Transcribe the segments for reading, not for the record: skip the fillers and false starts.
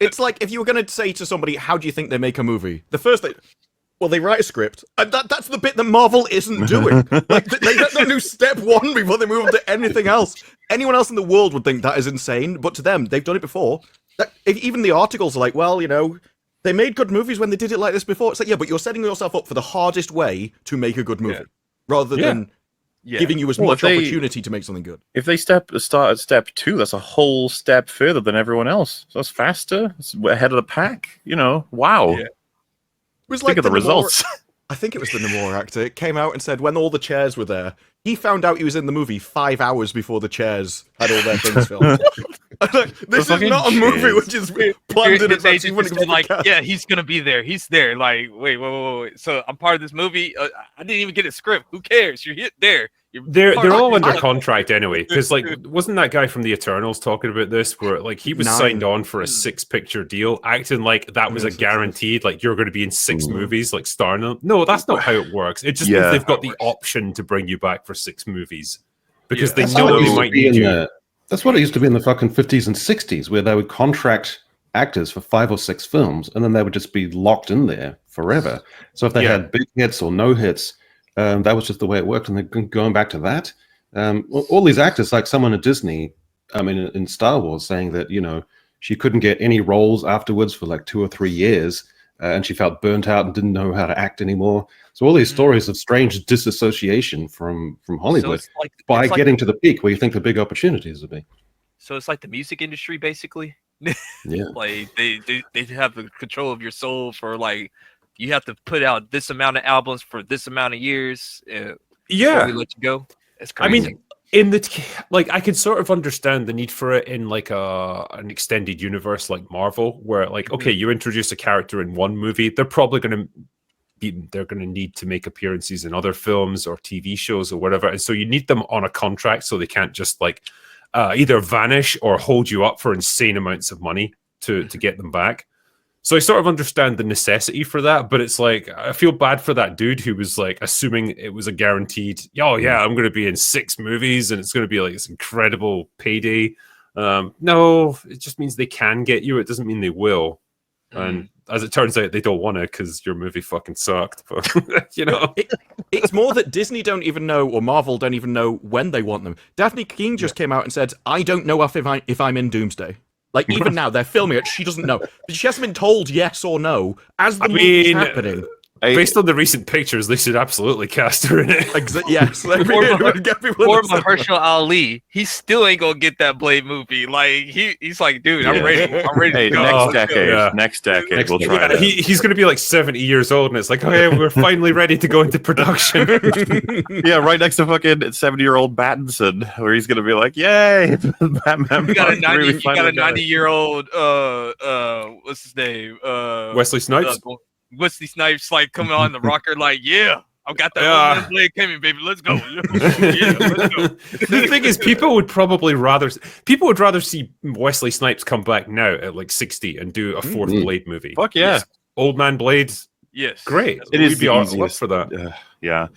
It's like if you were going to say to somebody, how do you think they make a movie? The first thing, well, they write a script. And that's the bit that Marvel isn't doing. Like, they let them do step one before they move on to anything else. Anyone else in the world would think that is insane, but to them, they've done it before. Even the articles are like, well, they made good movies when they did it like this before. It's like, yeah, but you're setting yourself up for the hardest way to make a good movie, rather than giving you as much opportunity to make something good. If they start at step 2, that's a whole step further than everyone else. So that's faster. It's ahead of the pack. Wow. Yeah. It was Think like of the results. I think it was the Namor actor. It came out and said when all the chairs were there, he found out he was in the movie 5 hours before the chairs had all their things filmed. This is not a movie which is planned in advance. Yeah, he's gonna be there. He's there. Like, wait. So I'm part of this movie. I didn't even get a script. Who cares? You're there. They're all under contract anyway, because wasn't that guy from the Eternals talking about this, where he was signed on for a 6-picture deal, acting like that was a guaranteed, like you're going to be in 6 movies, like starring them. No, that's not how it works. It just means they've got the option to bring you back for 6 movies because they know they might need you. That's what it used to be in the fucking 50s and 60s, where they would contract actors for 5 or 6 films, and then they would just be locked in there forever. So if they had big hits or no hits. That was just the way it worked, and they're going back to that. All these actors, like someone at Disney, in Star Wars, saying that she couldn't get any roles afterwards for like 2 or 3 years, and she felt burnt out and didn't know how to act anymore. So all these stories of strange disassociation from Hollywood by getting to the peak where you think the big opportunities would be. So it's like the music industry, basically. Yeah, like they have the control of your soul for like. You have to put out this amount of albums for this amount of years. Before we let you go. It's crazy. I mean, I could sort of understand the need for it in like an extended universe like Marvel, where okay, you introduce a character in one movie, they're probably going to need to make appearances in other films or TV shows or whatever, and so you need them on a contract so they can't just either vanish or hold you up for insane amounts of money to get them back. So I sort of understand the necessity for that, but it's like, I feel bad for that dude who was assuming it was a guaranteed, I'm going to be in 6 movies and it's going to be this incredible payday. No, it just means they can get you. It doesn't mean they will. And as it turns out, they don't want to because your movie fucking sucked. But, It's more that Disney don't even know, or Marvel don't even know when they want them. Daphne King just came out and said, I don't know if I'm in Doomsday. Even now, they're filming it. She doesn't know. But she hasn't been told yes or no as the movie's happening. Based on the recent pictures, they should absolutely cast her in it. Yes. Poor Mahershala Ali, he still ain't gonna get that Blade movie. He's like, dude, I'm ready. I'm ready to go. Next decade, we'll try it. He's gonna be 70 years old, and it's like, okay, we're finally ready to go into production. Right next to fucking 70-year-old Pattinson, where he's gonna be like, yay, Batman. You got a 90-year-old. What's his name? Wesley Snipes. Wesley Snipes coming on the rocker I've got that Blade coming, baby. Let's go. Let's go. The thing is, people would rather see Wesley Snipes come back now at 60 and do a 4th Blade movie. Fuck yeah. Old Man Blade. Yes. Great. It is the easiest for that. Yeah.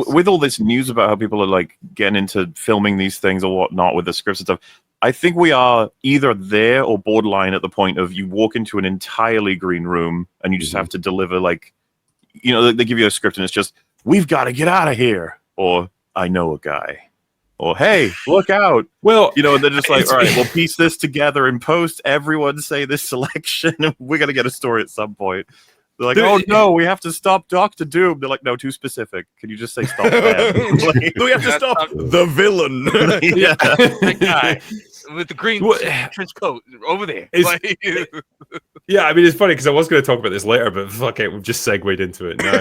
With all this news about how people are getting into filming these things or whatnot with the scripts and stuff, I think we are either there or borderline at the point of you walk into an entirely green room and you just have to deliver they give you a script and it's just, we've got to get out of here, or I know a guy, or hey, look out. Well, they're just all right, we'll piece this together in post. Everyone say this selection. We're going to get a story at some point. They're like, oh no, we have to stop Doctor Doom. They're like, no, too specific. Can you just say stop that? We have to stop the villain. Yeah, that guy with the green trench coat over there. Yeah, I mean, it's funny because I was going to talk about this later, but fuck it, we've just segued into it now.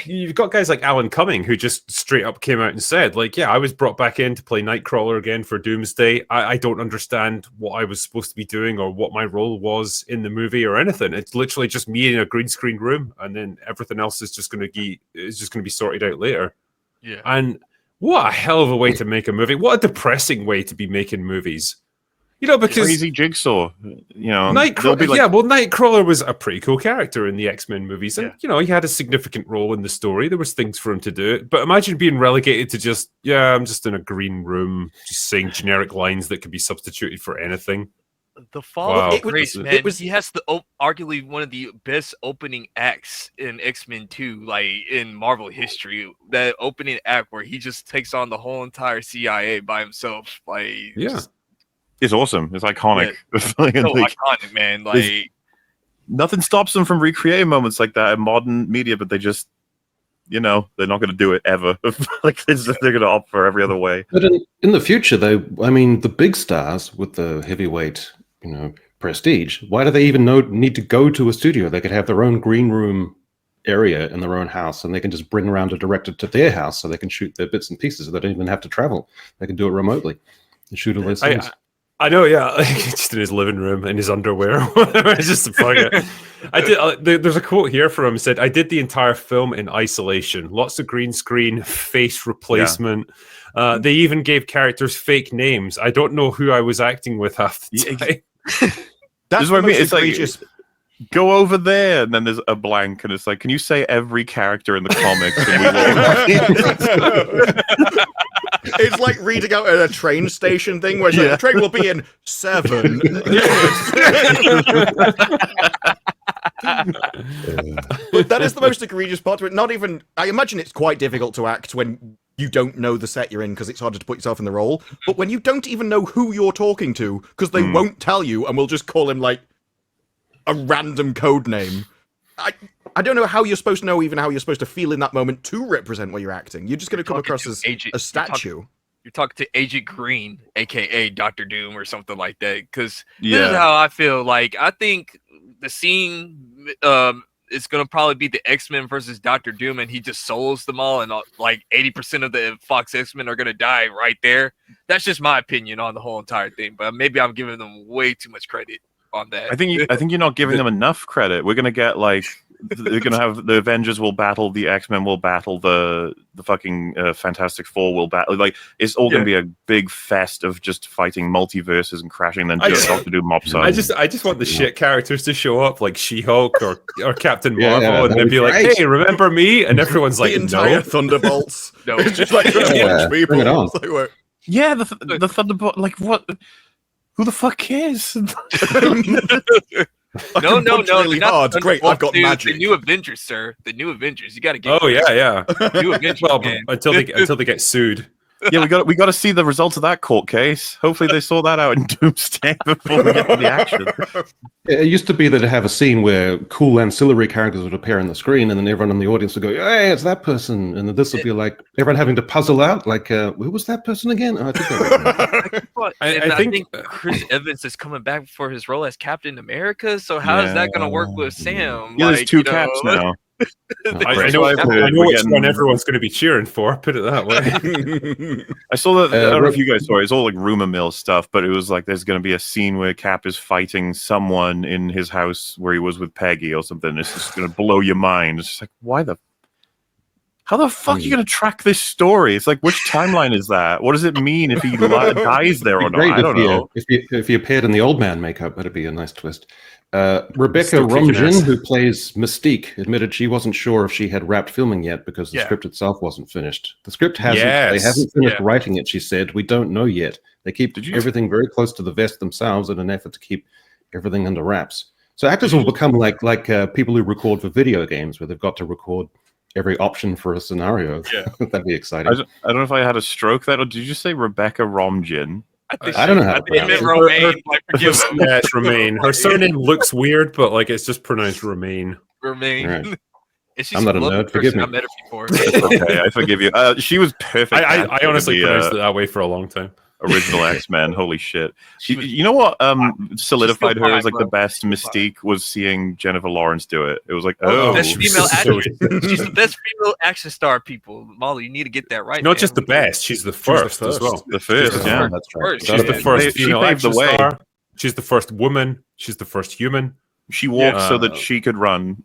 You've got guys like Alan Cumming who just straight up came out and said, I was brought back in to play Nightcrawler again for Doomsday. I don't understand what I was supposed to be doing or what my role was in the movie or anything. It's literally just me in a green screen room, and then everything else is just going to be sorted out later. Yeah. And what a hell of a way to make a movie. What a depressing way to be making movies. Because crazy Jigsaw, Nightcrawler was a pretty cool character in the X-Men movies, and he had a significant role in the story. There was things for him to do, but imagine being relegated to just, I'm just in a green room, just saying generic lines that could be substituted for anything. The Fall Wow. of Grace, man. it was- He has arguably one of the best opening acts in X-Men 2, like in Marvel history. That opening act where he just takes on the whole entire CIA by himself, like It's awesome. It's iconic. so iconic, man. Like nothing stops them from recreating moments like that in modern media, but they just, they're not going to do it ever. Like they're going to opt for every other way. But in the future, though, I mean, the big stars with the heavyweight, prestige, why do they even need to go to a studio? They could have their own green room area in their own house, and they can just bring around a director to their house so they can shoot their bits and pieces. They don't even have to travel. They can do it remotely and shoot all those things. I know, yeah, just in his living room in his underwear, whatever. Just to fuck it. I did. There's a quote here from him. Said, "I did the entire film in isolation. Lots of green screen, face replacement. They even gave characters fake names. I don't know who I was acting with half the time." That's what I mean. It's egregious. Like, go over there, and then there's a blank, and it's like, can you say every character in the comics? It's like reading out at a train station thing where the train will be in 7. But that is the most egregious part of it. Not even, I imagine it's quite difficult to act when you don't know the set you're in because it's harder to put yourself in the role. But when you don't even know who you're talking to because they won't tell you and will just call him like a random code name. I don't know how you're supposed to know even how you're supposed to feel in that moment to represent what you're acting. You're just going to come across as a statue. You're talking to Agent Green, aka Dr. Doom, or something like that. Because this is how I feel. Like, I think the scene is going to probably be the X-Men versus Dr. Doom, and he just solos them all, and like 80% of the Fox X-Men are going to die right there. That's just my opinion on the whole entire thing. But maybe I'm giving them way too much credit on that. I think you're not giving them enough credit. We're going to get like they're going to have the Avengers will battle, the X-Men will battle, the fucking Fantastic Four will battle. Like it's all going to be a big fest of just fighting multiverses and crashing. Then Doctor Doom mops up. I just want the shit characters to show up, like She-Hulk or Captain Marvel, and they'd be like, "Hey, remember me?" And everyone's like, the entire Thunderbolts. No, it's just like people. Bring it on. Like, yeah, the Thunderbolt. Like what? Who the fuck cares? No, really hard. Great, I've got magic. The new Avengers, sir. The new Avengers. You got to get. Oh yeah. New Avengers. Well, man. until they get sued. Yeah, we got to see the results of that court case. Hopefully, they saw that out in Doomsday before we get to the action. It used to be that to have a scene where cool ancillary characters would appear on the screen, and then everyone in the audience would go, "Hey, it's that person," and then this would be like everyone having to puzzle out, like, "Who was that person again?" Oh, I think Chris Evans is coming back for his role as Captain America. So how is that going to work with Sam? Yeah, there's two caps now. I know which one everyone's going to be cheering for. Put it that way. I saw that. I don't know if you guys saw it. It's all like rumor mill stuff, but it was like there's going to be a scene where Cap is fighting someone in his house where he was with Peggy or something. It's just going to blow your mind. It's just like, how the fuck are you going to track this story? It's like, which timeline is that? What does it mean if he dies there or not? I don't know. If he appeared in the old man makeup, that'd be a nice twist. Rebecca Romijn, who plays Mystique, admitted she wasn't sure if she had wrapped filming yet because the script itself wasn't finished. The script hasn't. They haven't finished writing it, she said. We don't know yet. They keep everything very close to the vest themselves in an effort to keep everything under wraps. So actors will become like people who record for video games, where they've got to record every option for a scenario. Yeah. That'd be exciting. I don't know if I had a stroke then, or did you say Rebecca Romijn? I don't know how to pronounce it. Romaine, yeah, it's Romaine. Her surname looks weird, but like it's just pronounced Romaine. Romaine. Right. I'm not a nerd. Forgive me. I met her before. Okay, I forgive you. She was perfect. I honestly pronounced it that way for a long time. Original X-Men, holy shit! You know what? Solidified her as like the best Mystique was seeing Jennifer Lawrence do it. It was like, best female actress. She's the best female action star. People, Molly, you need to get that right. Not just the best; she's the first as well. The first, yeah, that's right. She's the first female action star. She's the first woman. She's the first human. She walked so that she could run.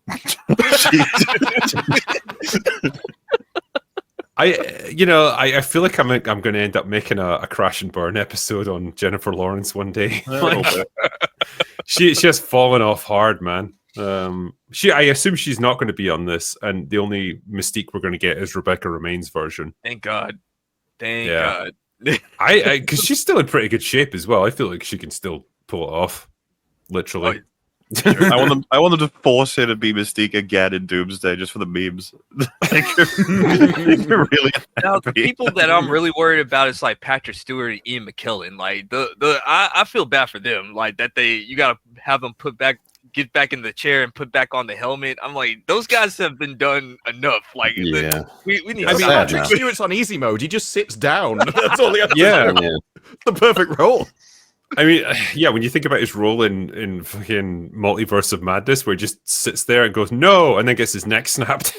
I feel like I'm going to end up making a crash and burn episode on Jennifer Lawrence one day. She has fallen off hard, man. I assume she's not going to be on this, and the only Mystique we're going to get is Rebecca Romijn's version. Thank God. Thank God. Because she's still in pretty good shape as well. I feel like she can still pull it off. Literally. I want them to force her to be Mystique again in Doomsday just for the memes. They could really Now, the people that I'm really worried about is like Patrick Stewart and Ian McKellen. Like I feel bad for them. Like that you gotta have them get back in the chair and put back on the helmet. I'm like, those guys have been done enough. Like Yeah. we need. I mean, sad Patrick now. Stewart's on easy mode. He just sits down. That's all he has to Yeah. do. Yeah. The perfect role. I mean, yeah, when you think about his role in fucking Multiverse of Madness, where he just sits there and goes, no, and then gets his neck snapped.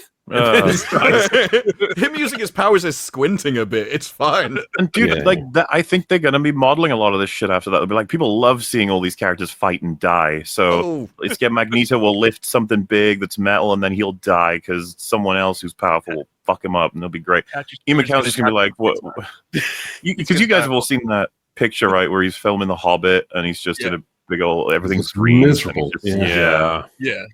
Him using his powers is squinting a bit. It's fine. And dude, Yeah. like that, I think they're gonna be modeling a lot of this shit after that. They'll be like, people love seeing all these characters fight and die. So Oh. let's get Magneto will lift something big that's metal, and then he'll die because someone else who's powerful will fuck him up, and they'll be great. Ian McKellen's just gonna be like, what? Because you guys have all seen that picture, right, where he's filming The Hobbit, and he's just in a big old everything's It's green. miserable. And he's just- Yeah. Yeah.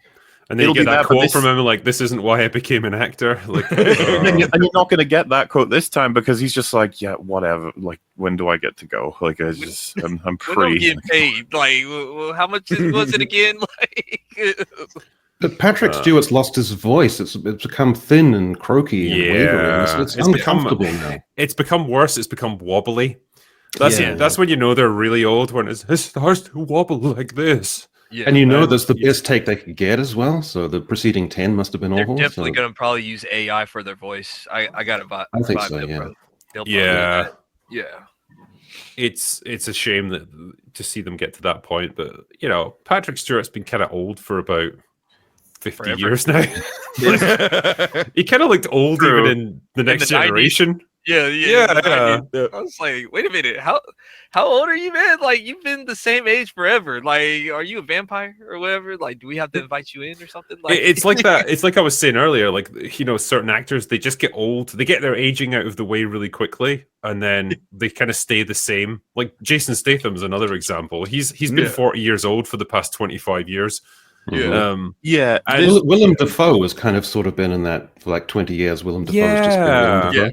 And then It'll you be get that, that but quote this- from him, like, this isn't why I became an actor. Like, And you're not going to get that quote this time because he's just like, yeah, whatever. Like, when do I get to go? Like, I'm When I'm free. getting paid. Like, well, how much was it again? Like, But Patrick Stewart's lost his voice. It's become thin and croaky and wavering. It's It's become- uncomfortable now. it's become worse. It's become wobbly. That's Yeah. that's when you know they're really old, when it starts to wobble like this. yeah. And you know that's the best take they could get as well. So the preceding 10 must have been They're awful. definitely so- going to probably use AI for their voice. I got to I think so, yeah. Yeah. Yeah. It's a shame that to see them get to that point, but you know, Patrick Stewart's been kind of old for about 50 Forever. years now. He kind of looked old True. even in the next the 90s. generation. Yeah. Yeah, the 90s. yeah. I was like, wait a minute. How old are you, man? Like, you've been the same age forever. Like, are you a vampire or whatever? Like, do we have to invite you in or something? Like, It's like that. It's like I was saying earlier. Like, you know, certain actors, they just get old. They get their aging out of the way really quickly, and then they kind of stay the same. Like Jason Statham's another example. He's been 40 years old for the past 25 years. Yeah. Yeah. And- Willem Dafoe has kind of sort of been in that for like 20 years. Willem Dafoe's just been Willem Dafoe. Yeah.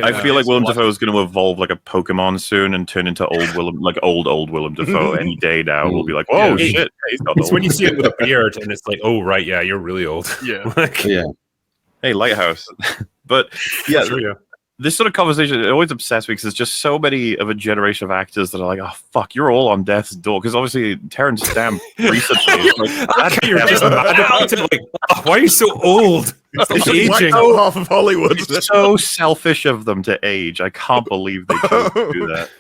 I feel like Willem Dafoe is going to evolve like a Pokemon soon and turn into old Willem, like old Willem Dafoe any day now. We'll be like, whoa, Yeah. shit. He's got It's old. when you see it with a beard, and it's like, oh right, yeah, you're really old. Yeah. Like, Yeah. Hey, Lighthouse. But yeah, sure, yeah. this sort of conversation, it always obsesses me because there's just so many of a generation of actors that are like, oh, fuck, you're all on death's door. Because obviously, Terrence Stamp recently. is like, Okay, you're just mad about it. Like, oh, why are you so old? Stop It's just like aging. oh, half of Hollywood. it's so selfish of them to age. I can't believe they chose to do that.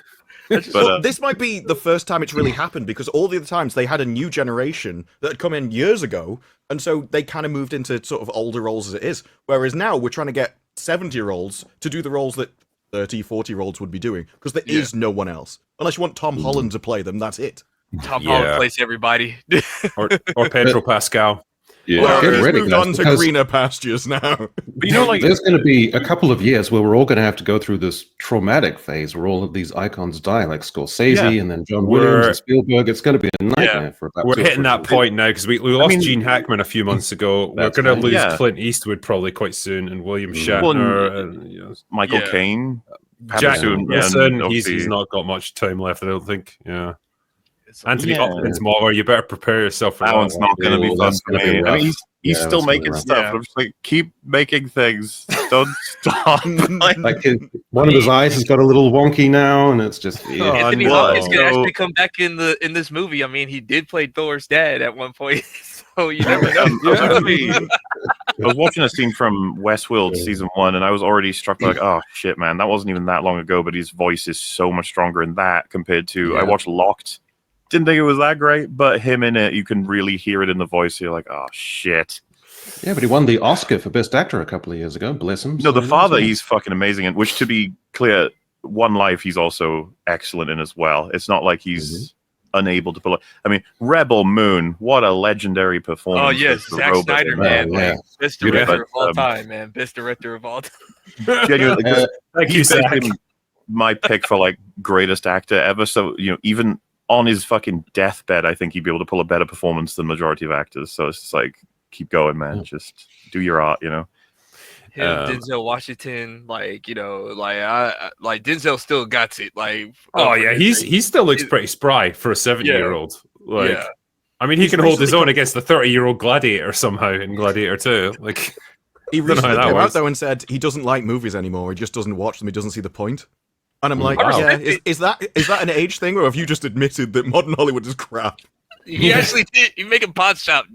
But Well, this might be the first time it's really happened because all the other times they had a new generation that had come in years ago, and so they kind of moved into sort of older roles as it is. Whereas now we're trying to get 70-year-olds to do the roles that 30, 40-year-olds would be doing because there is no one else. Unless you want Tom Holland to play them, that's it. Tom Yeah. Holland plays everybody. Or Pedro Pascal. yeah. Well, get it's ready, moved guys, on to because- greener pastures now. But you know, like, There's going to be a couple of years where we're all going to have to go through this traumatic phase where all of these icons die, like Scorsese Yeah. and then John Williams We're- and Spielberg. It's going to be a nightmare for about We're 2 or hitting 3 that years. point now because we lost mean- Gene Hackman a few months ago. We're That's going to right. lose Yeah. Clint Eastwood probably quite soon, and William Shatner, Well, and you know, Michael Yeah. Caine. Jack Patterson, Nicholson. and He's obviously- not got much time left, I don't think. Yeah, It's Anthony Yeah. Hopkins, Mauler, you better prepare yourself for That that. one's not going to be Oh, fun that's for gonna be me. I rough. mean, he's Yeah, still that's gonna be making rough. stuff. Yeah. I'm just like, keep making things. Don't stop. Like, Like one of his eyes has got a little wonky now, and it's just Oh, Anthony no. Hopkins can So- actually come back in this movie. I mean, he did play Thor's dad at one point, so you never know. I was watching a scene from Westworld season 1, and I was already struck by like, oh shit, man, that wasn't even that long ago. But his voice is so much stronger in that compared to I Yeah. watched Locked. Didn't think it was that great, but him in it, you can really hear it in the voice. You're like, oh shit. yeah. But he won the Oscar for Best Actor a couple of years ago. Bless him. No, the So, father, yeah. he's fucking amazing. And which, to be clear, One Life, he's also excellent in as well. It's not like he's unable to pull it. I mean, Rebel Moon, what a legendary performance. Oh yes, as the Zack robot Snyder, in man, that. Yeah. like, best Yeah, director but, of all um, time, man, best director of all time. Genuinely, 'cause Thank you, he's Zach. been my pick for like greatest actor ever. So, you know, even on his fucking deathbed, I think he'd be able to pull a better performance than majority of actors. So it's just like, keep going, man. Just do your art, you know. Denzel Washington, like like Denzel still got it. Like, oh yeah, he still looks pretty spry for a 70-year-old. Like, yeah. I mean, he can hold his recently own against the 30-year-old Gladiator somehow in Gladiator 2. Like, He don't know how recently that came out works. though and said he doesn't like movies anymore. He just doesn't watch them. He doesn't see the point. And I'm like, Wow. yeah, is that an age thing, or have you just admitted that modern Hollywood is crap? He actually did. He making pot shop.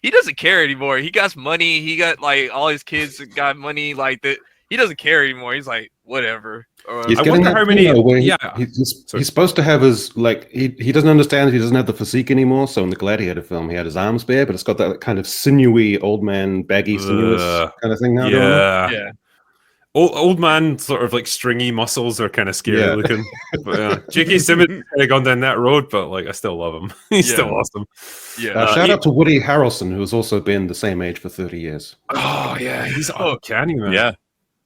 He doesn't care anymore. He got money. He got like all his kids got money. Like that. He doesn't care anymore. He's like, whatever. He's I getting wonder that how many- thing, though, where yeah. he's Sorry. supposed to have his like he doesn't understand that he doesn't have the physique anymore. So in the Gladiator film, he had his arms bare, but it's got that kind of sinewy old man, baggy, sinuous kind of thing now. Going on. Yeah. Old man, sort of like stringy muscles are kind of scary Yeah. looking. But, J.K. Simmons kind of gone down that road, but like I still love him. He's Yeah. still awesome. Yeah. Shout out to Woody Harrelson, who's also been the same age for 30 years. Oh yeah, he's uncanny, man. Yeah,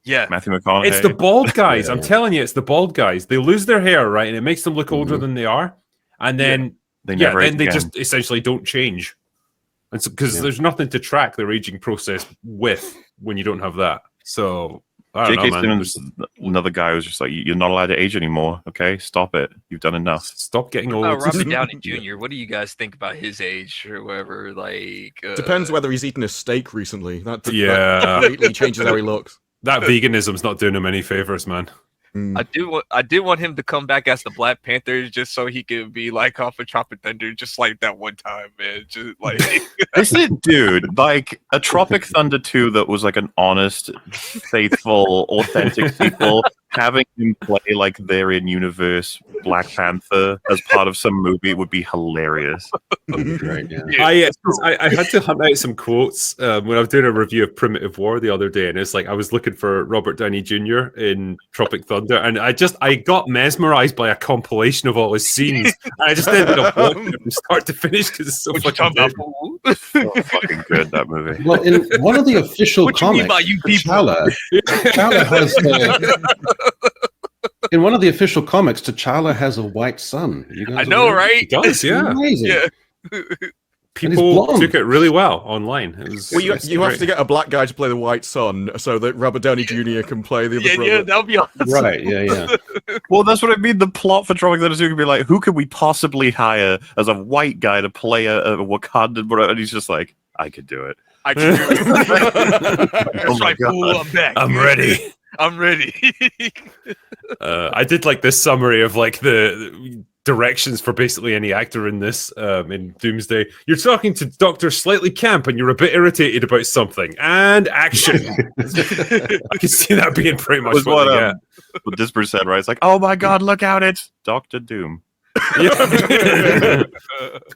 Yeah. Matthew McConaughey. It's the bald guys. I'm Yeah. telling you, it's the bald guys. They lose their hair, right, and it makes them look older than they are. And then They never age then they again. just essentially don't change. And because Yeah. there's nothing to track their aging process with when you don't have that. So I don't J.K. know, man. Simmons, another guy who's just like, you're not allowed to age anymore. Okay, stop it. You've done enough. Stop getting old. Robert Downey Jr. What do you guys think about his age or whatever? Like, Depends whether he's eaten a steak recently. That Yeah. greatly changes how he looks. That veganism's not doing him any favors, man. Mm. I did want him to come back as the Black Panther just so he could be like off of Tropic Thunder, just like that one time, man. Just like Listen, dude, like a Tropic Thunder 2 that was like an honest, faithful, authentic sequel, having him play like they're in universe Black Panther as part of some movie would be hilarious. Right, yeah. I had to hunt out some quotes when I was doing a review of Primitive War the other day, and it's like I was looking for Robert Downey Jr. in Tropic Thunder, and I got mesmerized by a compilation of all his scenes, and I just ended up watching it from start to finish because it's so what you fucking talking about, good. fool? So fucking good, that movie. Well, in one of the official What you mean comics, by you people? T'Challa has in one of the official comics, T'Challa has a white son. You guys I know, aware? right? It does, yeah. Amazing. Yeah. People blonde. took it really well online. It was, Well, you it's have great. to get a black guy to play the white son so that Robert Downey Jr. can play the other Yeah, brother. yeah, that would be awesome. Right, yeah. Well, that's what I mean. The plot for Tropic Thunder 2 could be like, who could we possibly hire as a white guy to play a Wakandan brother? And he's just like, I could do it. I can do it. Oh It's my like, God. fool, I'm back. I'm ready. I'm ready. I did like this summary of like the directions for basically any actor in this in Doomsday. You're talking to Dr. Slightly Camp and you're a bit irritated about something. And action. I can see that being pretty much Was what what, they get. what Disper said, right? It's like, oh my God, look out, it's Dr. Doom. Yeah.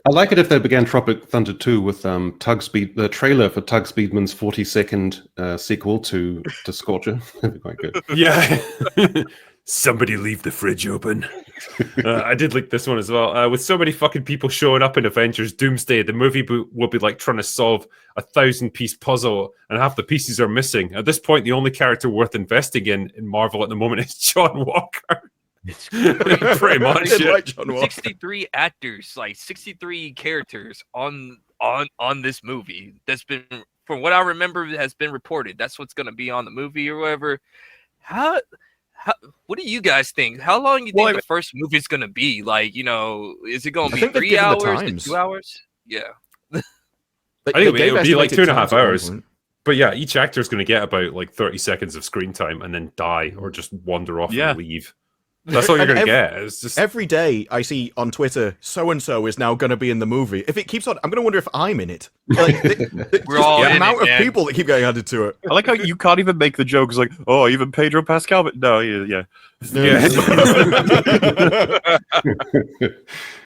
I like it if they began Tropic Thunder 2 with the trailer for Tug Speedman's 40-second sequel to Scorcher. That'd be quite good. Yeah. Somebody leave the fridge open. I did like this one as well. With so many fucking people showing up in Avengers Doomsday, the movie will be like trying to solve a 1,000-piece puzzle, and half the pieces are missing. At this point, the only character worth investing in Marvel at the moment is John Walker. Pretty I much. did Yeah. like John Walker. 63 actors, like 63 characters on this movie. That's been, from what I remember, has been reported. That's what's going to be on the movie or whatever. How what do you guys think? How long do you think the first movie is going to be? Like, you know, is it going to I be think they've 3 given the hours, to times. 2 hours? Yeah. They I think gave it'll be like estimated 2.5 times at one hours. point. But yeah, each actor is going to get about like 30 seconds of screen time and then die or just wander off Yeah. and leave. That's all you're And going to get. It's just Every day I see on Twitter, so and so is now going to be in the movie. If it keeps on, I'm going to wonder if I'm in it. Like, We're all the in amount it, of man. people that keep getting added to it. I like how you can't even make the jokes like, oh, even Pedro Pascal. But no, yeah. yeah.